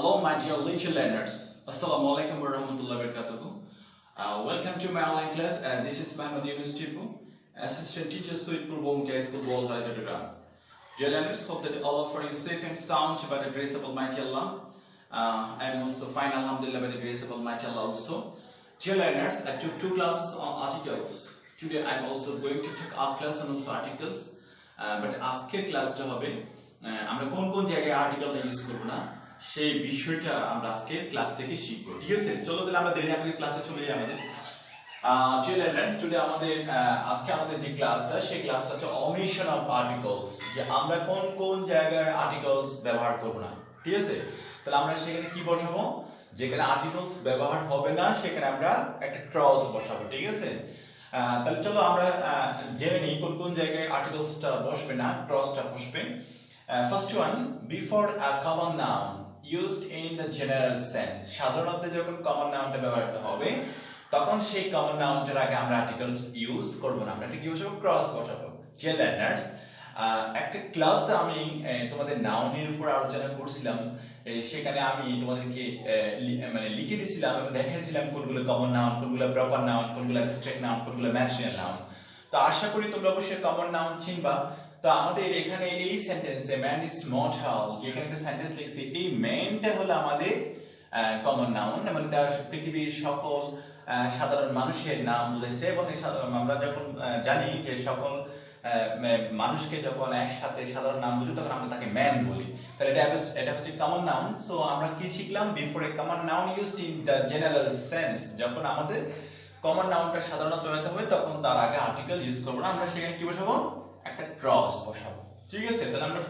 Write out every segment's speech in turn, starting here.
Hello, my dear little learners. Assalamu alaikum wa rahmatullahi wa barakatuh. Welcome to my online class. This is Muhammad Yunus Tipu, Assistant Teacher Suitpur Bomka School Bolta Chattogram. Dear learners, hope that all of you are safe and sound by the grace of Almighty Allah. I am also fine, alhamdulillah, by the grace of Almighty Allah also. Dear learners, I took 2 classes on articles. Today I am also going to take our class on also articles. But আজকের ক্লাসটা হবে আমরা কোন কোন জায়গায় আর্টিকেলটা use করব না সেই বিষয়টা আমরা আজকে ক্লাস থেকে শিখব। ঠিক আছে, চলো তাহলে আমরা দেরি না করে ক্লাসে চলে যাই। আমাদের ডিয়ার লার্নার্স, টুডে আজকে আমাদের যে ক্লাসটা সেই ক্লাসটা হচ্ছে ওমিশন অফ আর্টিকেলস, যে আমরা কোন কোন জায়গায় আর্টিকেলস ব্যবহার করব না। ঠিক আছে, তাহলে আমরা সেখানে কি বসাবো? যেখানে আর্টিকেলস ব্যবহার হবে না সেখানে আমরা একটা ক্রস বসাবো। ঠিক আছে, তাহলে চলো আমরা জেনে নিই কোন কোন জায়গায় আর্টিকেলসটা বসবে না, ক্রসটা বসবে। First one, before a common noun used in the general sense. সাধারণত যখন কমন নাউনটা ব্যবহৃত হবে তখন সেই কমন নাউনটার আগে আমরা আর্টিকেলস ইউজ করব না, আমরা এটা কি বসাবো? ক্রস বসাবো। ডিয়ার লার্নার্স, একটা ক্লাস আমি তোমাদের নাউনের উপর আলোচনা করছিলাম, সেখানে আমি তোমাদেরকে মানে লিখে দিয়েছিলাম এবং দেখাইছিলাম কোনগুলো কমন নাউন, কোনগুলো প্রপার নাউন, কোনগুলো অ্যাবস্ট্রাক্ট নাউন, কোনগুলো ম্যাটেরিয়াল নাউন। তো আশা করি তোমরা অবশ্যই কমন নাউন চিনবা। তো আমাদের এখানে এই সেন্টেন্সে ম্যান ইজ মর্টাল, যেখানে একটা সেন্টেন্স লিখছি, এই ম্যানটা হলো আমাদের কমন নাউন এবং এটা পৃথিবীর সকল সাধারণ মানুষের নাম বুঝাইছে। এবং আমরা যখন জানি যে সকল মানুষকে যখন একসাথে সাধারণ নাম বুঝি তখন আমরা তাকে ম্যান বলি, তাহলে এটা হচ্ছে কমন নাউন। সো আমরা কি শিখলাম? Before a common noun used in the general sense, যখন আমাদের কমন নাউনটা সাধারণত ব্যবহৃত হবে তখন তার আগে আর্টিকেল ইউজ করব না, আমরা সেখানে কি বসাবো? একটা ক্রস বসাবো। ঠিক আছে, তাহলে আমরা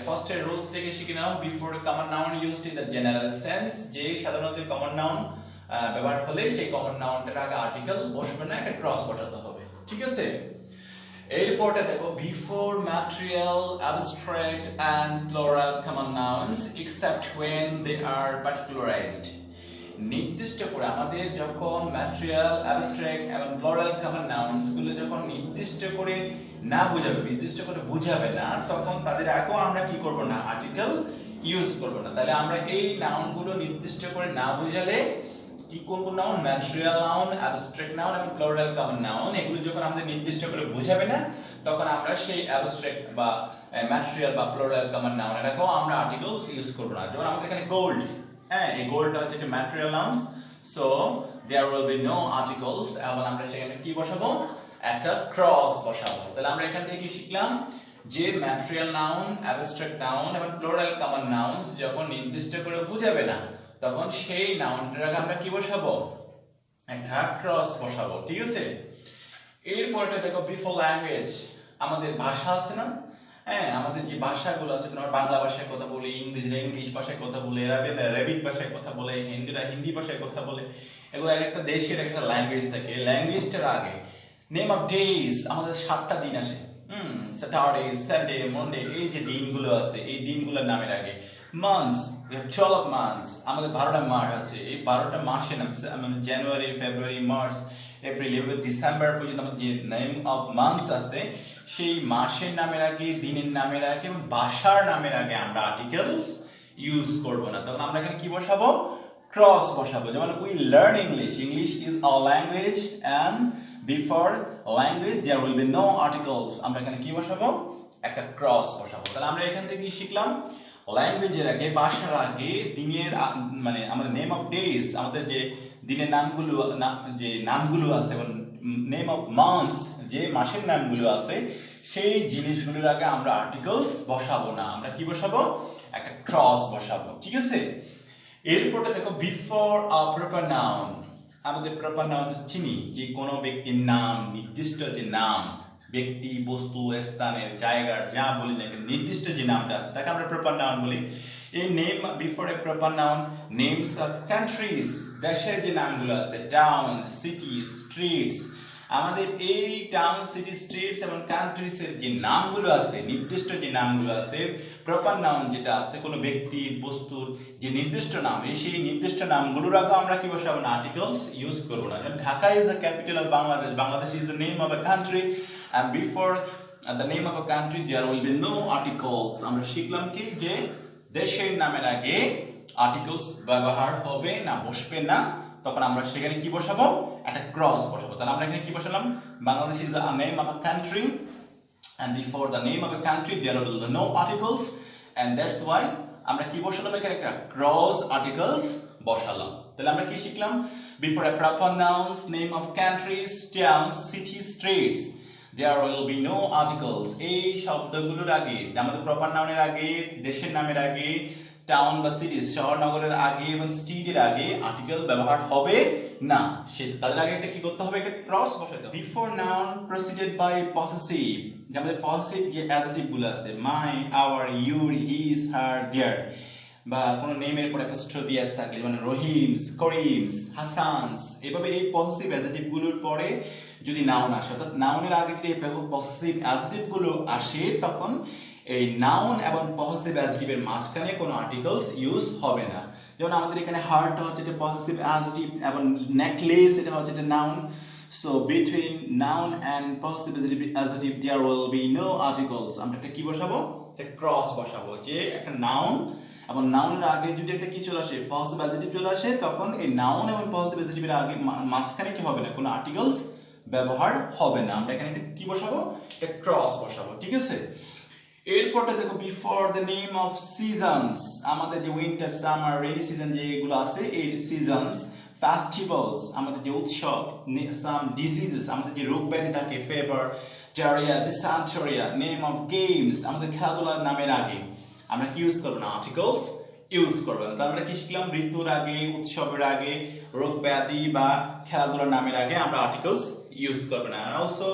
ফার্স্টে রুলস থেকে শিখে নাও। Before a common noun used in the general sense, যে সাধারণত কমন নাউন ব্যবহার হলে সেই কমন নাউনটার আগে আর্টিকেল বসবে না, একটা ক্রস বসাতে হবে। ঠিক আছে, এরপরটা দেখো, before material, abstract and plural common nouns except when they are particularized। নির্দিষ্ট করে আমাদের যখন ম্যাটেরিয়াল, অ্যাবস্ট্রাক্ট এবং প্লুরাল কমন নাউনস গুলো যখন নির্দিষ্ট করে না বোঝাবে, নির্দিষ্ট করে বোঝাবে না, তখন তাদের আগেও আমরা কি করব না? আর্টিকেল ইউজ করব না। তাহলে আমরা এই নাউনগুলো নির্দিষ্ট করে না বোঝালে কি কোন কোন noun? Material noun, abstract noun এবং প্লুরাল কমন নাউন, এগুলো যখন আমাদের নির্দিষ্ট করে বোঝাবে না তখন আমরা সেই অ্যাবস্ট্রাক্ট বা ম্যাটেরিয়াল বা প্লুরাল কমন নাউন এটাকেও আমরা আর্টিকেলস ইউজ করব না। যেমন আমাদের এখানে গোল্ড, এই গোল্ডটা হচ্ছে একটা material nouns, so there will be no articles, এবং আমরা সেখানে কি বসাবো? একটা ক্রস বসাবো। তাহলে আমরা এখান থেকে কি শিখলাম? যে ম্যাটেরিয়াল নাউন, অ্যাবস্ট্রাক্ট নাউন এবং প্লুরাল কমন নাউনস যখন নির্দিষ্ট করে বোঝাবে না তখন সেই নাউনটার আগে আমরা কি বসাবো? একটা ক্রস বসাবো। ঠিক আছে, এরপরটা দেখো, বিফোর ল্যাঙ্গুয়েজ, আমাদের ভাষা আছে না? আমাদের যে ভাষাগুলো আছে, আমরা বাংলা ভাষায় কথা বলি, ইংরেজিরা ইংলিশ ভাষায় কথা বলে, আরবিক ভাষায় কথা বলে, হিন্দিরা হিন্দি ভাষায় কথা বলে, এগুলো একটা দেশের একটা ল্যাঙ্গুয়েজ থাকে। এই ল্যাঙ্গুয়েজটার আগে নেম অফ ডেজ, আমাদের 7টা দিন আসে, স্যাটারডে, সানডে, মন্ডে, এই যে দিনগুলো আছে এই দিনগুলোর নামের আগে। মান্থস, we have 12 months, আমাদের 12টা মাস আছে। এই 12টা মাসের নাম মানে জানুয়ারি, ফেব্রুয়ারি, মার্চ, এপ্রিল এবং ডিসেম্বর পর্যন্ত আমাদের যে নেম অফ মান্থস আছে সেই মাসের নামের আগে, দিনের নামের আগে এবং ভাষার নামের আগে আমরা আর্টিকেলস ইউজ করব না। তখন আমরা এখানে কি বসাবো? ক্রস বসাবো। যেমন we learn English, English is our language and before language there will be no articles, আমরা এখানে কি বসাবো? একটা ক্রস বসাবো। তাহলে আমরা এখান থেকে কি শিখলাম? ল্যাঙ্গুয়েজের আগে, ভাষার আগে, দিনের মানে আমাদের নেম অফ ডেজ, আমাদের যে দিনের নামগুলো, যে নামগুলো আছে, এবং নেম অফ মান্থস, যে মাসের নামগুলো আছে সেই জিনিসগুলোর আগে আমরা আর্টিকেলস বসাবো না, আমরা কি বসাবো? একটা ক্রস বসাবো। ঠিক আছে, এরপরটা দেখো, বিফোর আ প্রপার নাউন, আমাদের প্রপার নাউন চিনি যে কোনো ব্যক্তির নাম, নির্দিষ্ট যে নাম, ব্যক্তি, বস্তু, স্থানের, জায়গার, যা বলি না নির্দিষ্ট যে নামটা আছে তাকে আমরা প্রপার নাউন বলি। এই name before a proper noun, names of countries, দেশের যে নামগুলো আছে, টাউন, সিটি, স্ট্রিটস, আমাদের এই টাউন, সিটি, স্ট্রিটস এবং কান্ট্রিজ এর যে নামগুলো আছে, নির্দিষ্ট যে নামগুলো আছে, প্রপার নাউন যেটা আছে কোনো ব্যক্তি, বস্তুর যে নির্দিষ্ট নাম, সেই নির্দিষ্ট নামগুলোর আগে আমরা কি বসাবো না? আর্টিকেলস ইউজ করব না। যেমন Dhaka is the capital of Bangladesh, Bangladesh is the name of a country and before the name of a country there will be no articles। আমরা শিখলাম কি যে দেশের নামের আগে আর্টিকেলস ব্যবহার হবে না, বসবে না, তখন আমরা সেখানে কি বসাবো, একটা ক্রস বসাবো। তাহলে আমরা এখানে কি বসালাম, Bangladesh is a name of a country and before the name of a country there will be no articles and that's why আমরা কি বসালাম, এখানে একটা ক্রস আর্টিকেলস বসালাম। তাহলে আমরা কি শিখলাম, before a proper nouns, name of countries, towns, cities, streets there will be no articles। এই শব্দগুলোর আগে, আমাদের প্রপার নাউনের আগে, দেশের নামের আগে, টাউন বা সিটি, শহর নগরের আগে এবং স্ট্রিটের আগে আর্টিকেল ব্যবহার হবে না। তাদের আগে একটা কি করতে হবে, একটা ক্রস বসাতে হবে। Before noun preceded by possessive, যে আমাদের পসেসিভ যে অ্যাডজেক্টিভ গুলো আছে, my, our, your, his, her, their, বা কোনো নেমের পর অ্যাপোস্ট্রফি এস থাকলে, মানে রহিমস, করিমস, হাসানস, এভাবে এই পসেসিভ অ্যাডজেক্টিভ গুলোর পরে যদি নাউন আসে, অর্থাৎ নাউনের আগে যদি পসেসিভ অ্যাডজেক্টিভ গুলো আসে, তখন এই নাউন এবং পসেসিভ অ্যাডজেক্টিভের মাঝখানে কোনো আর্টিকেলস ইউজ হবে না। যেমন আমাদের এখানে হার্ট হচ্ছে এটা পসেসিভ অ্যাডজেক্টিভ এবং নেকলেস এটা হচ্ছে এটা noun. So between noun and possessive adjective there will be no articles. আমরা একটা কি বসাবো, একটা ক্রস বসাবো, যে একটা নাউন এবং নাউনের আগে যদি একটা কি চলে আসে, পসেসিভ অ্যাডজেক্টিভ চলে আসে, তখন এই নাউন এবং পসেসিভ অ্যাডজেক্টিভের আগে মাঝখানে কি হবে না, কোনো আর্টিকেলস ব্যবহার হবে না। আমরা এখানে কি বসাবো, একটা ক্রস বসাবো, ঠিক আছে। এরপরটা দেখো, before the name of seasons, আমাদের যে উইন্টার, সামার, রেনি সিজন যেগুলো আছে, এই সিজনস, ফেস্টিভ্যালস, আমাদের যে উৎসব, সাম ডিজিজেস, আমাদের যে রোগ ব্যাধি থাকে, fever, diarrhoea, dysentery, name of games, আমাদের খেলাধুলার নামের আগে আমরা কি ইউজ করবো না, আর্টিকেলস ইউজ করবো না। তার আমরা কি শিখলাম, ঋতুর আগে, উৎসবের আগে, রোগ ব্যাধি বা খেলাধুলার নামের আগে আমরা আর্টিকেলস ইউজ করবো না। Are also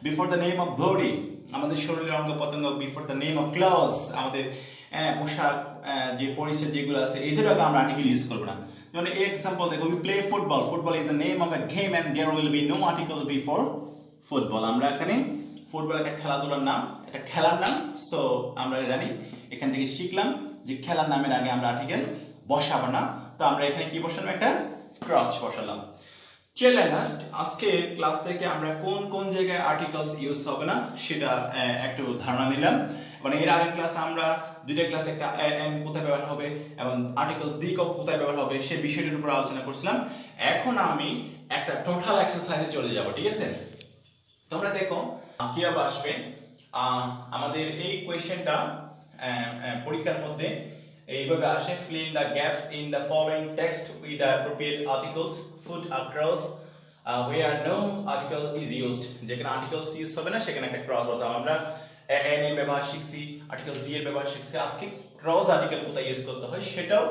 before the name of body, আমাদের শরীরের অঙ্গ প্রত্যঙ্গ, before the name of clothes, আমাদের পোশাক, যে পরিচ্ছদ যেগুলো আছে, এদের আগে আমরা আর্টিকেল ইউজ করবো না। যেমন এক্সাম্পল দেখো, we play football, football is the name of a game and there will be no article before football. আমরা এখানে ফুটবল একটা খেলাধুলার নাম, একটা খেলার নাম। সো আমরা জানি, এখান থেকে শিখলাম যে খেলার নামের আগে আমরা আর্টিকেল বসাবো না। তো আমরা এখানে কি বসালাম, একটা ক্রস বসালাম। চ্যালেঞ্জ, আজকে ক্লাস থেকে আমরা কোন কোন জায়গায় আর্টিকেলস ইউজ হবে না সেটা একটু ধারণা নিলাম। মানে এর আগের ক্লাসে আমরা দুইটা ক্লাসে একটা এন্ড কোথায় ব্যবহার হবে এবং আর্টিকেলস দি কোথায় ব্যবহার হবে সেই বিষয়টির উপর আলোচনা করছিলাম। এখন আমি একটা টোটাল এক্সারসাইজে চলে যাব, ঠিক আছে। তোমরা দেখো কিভাবে আসবে। আমাদের এই কোয়েশ্চেনটা পরীক্ষার মধ্যে এইভাবে আসে, fill in the gaps in the following text with the appropriate articles put across where no article is used। যেখানে আর্টিকেলস ইউজ হবে না সেখানে একটা ক্রস বসাবো। আমরা এন এর ব্যবহার শিখছি, আর্টিকেল জি এর ব্যবহার শিখছি, আজকে ক্রস আর্টিকেল কোথায় ইউজ করতে হয় সেটাও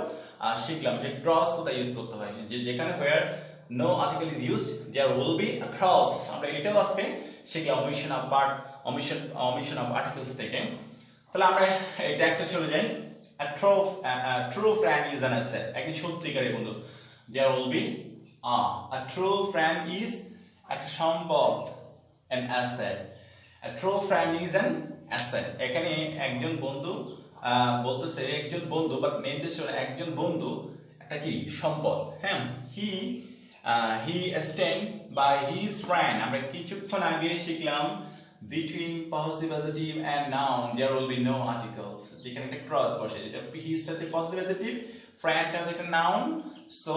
শিখলাম, যে ক্রস কোথায় ইউজ করতে হয়, যে যেখানে where no article is used there will be a cross। আমরা এটাও আজকে শিখলাম omission of articles থেকে। তাহলে আমরা এই টেক্সটে চলে যাই। A true friend is an asset, একটি সত্যিকারের বন্ধু। There will be a true friend is একটা সম্পদ, an asset। A true friend is an asset। এখানে একজন বন্ধু বলতেছে, একজন বন্ধু বা নির্দেশ একজন বন্ধু একটা কি সম্পদ, হ্যাঁ। he stand by his friend। আমরা কিছুক্ষণ আগে শিখলাম between possessive adjective and noun there will be no articles, যেখানে একটা ক্রস বসে, যেটা his টা হচ্ছে possessive adjective, friend টা হচ্ছে একটা noun। সো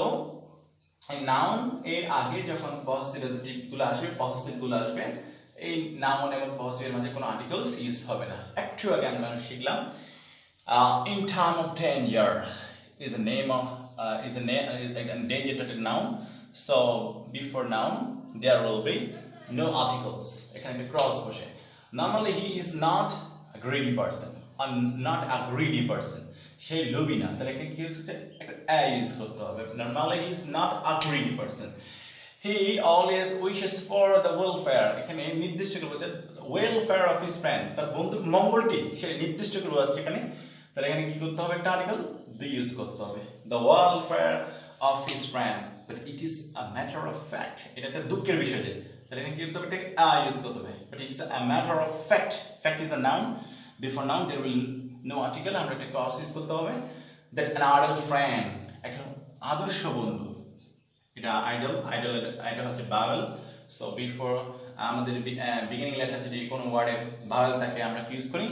এই noun এর আগে যখন possessive adjective গুলো আসবে, possessive গুলো আসবে, এই noun এবং possessive এর মাঝে কোনো articles ইউজ হবে না। একটু আগে আমরা শিখলাম in time of danger is a name of danger to the noun। So before noun there will be no articles, এখানে একটা ক্রস বসে। Normally he is not a greedy person or not a greedy person, সে লোভী না, তাহলে এখানে কি হচ্ছে, একটা a ইউজ করতে হবে। Normally he is not a greedy person, he always wishes for the welfare। এখানে নির্দিষ্ট করে বলছে welfare of his friend, তার বন্ধুর মঙ্গলটি সে নির্দিষ্ট করে বলছে এখানে। তাহলে এখানে কি করতে হবে, একটা আর্টিকেল the ইউজ করতে হবে, the welfare of his friend, but it is a matter of fact, এটা একটা দুঃখের বিষয়। তাহলে এখানে কি করতে হবে, এটাকে a ইউজ করতে হবে, but it is a matter of fact। fact is a noun, before noun there will no article, আমরা একটা ক্রস ইউজ করতে হবে। that an ideal friend, একটা আদর্শ বন্ধু, এটা আইডল হচ্ছে ভাওয়েল। সো বিফোর আমাদের বিগিনিং লেটার যদি কোনো ওয়ার্ডে ভাওয়েল থাকে আমরা কি ইউজ করি,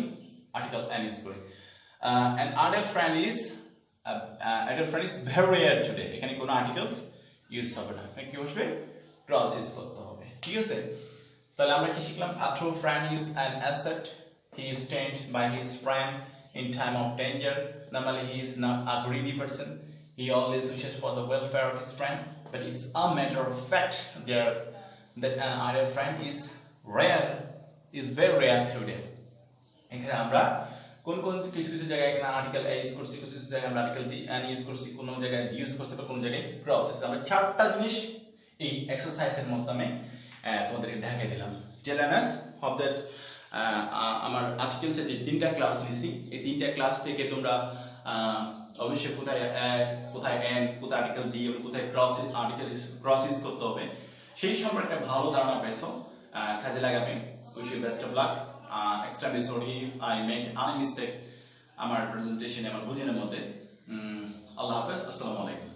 আর্টিকেল an ইউজ করি। An adult friend is very rare today. এখানে কোনো আর্টিকেলস ইউজ হবে না, কি বসবে? ক্লজ ইউজ করতে হবে, ঠিক আছে? তাহলে আমরা কি শিখলাম? A true friend is an asset. He is stand by his friend in time of danger. Normally he is not a greedy person. He always wishes for the welfare of his friend, but it's a matter of fact that an ideal friend is very rare today. এখানে আমরা কোন কিছু জায়গায় এখানে article use করছি, কিছু জায়গায় আমরা আর্টিকেল ডি ইউজ করছি, কোন জায়গায় ইউজ করছি, বা কোন জায়গায় ক্লজ ইউজ করছি। আমরা চারটা জিনিস এই এক্সারসাইজের মাধ্যমে তোমাদেরকে দেখাই দিলাম। জেলানাস হোপ দ্যাট আমার আর্টিকেলসে যে তিনটা ক্লাস নিছি, এই তিনটা ক্লাস থেকে তোমরা অবশ্যই কোথায় এন, কোথায় আর্টিকেল ডি এবং কোথায় ক্রস ইউজ করতে হবে সেই সম্পর্কে ভালো ধারণা পেয়েছো, কাজে লাগাবে। Wish you best of luck. Extremely sorry if I make any mistake আমার প্রেজেন্টেশনে, আমার বুঝিনের মধ্যে। আল্লাহ হাফেজ, আসসালামু আলাইকুম।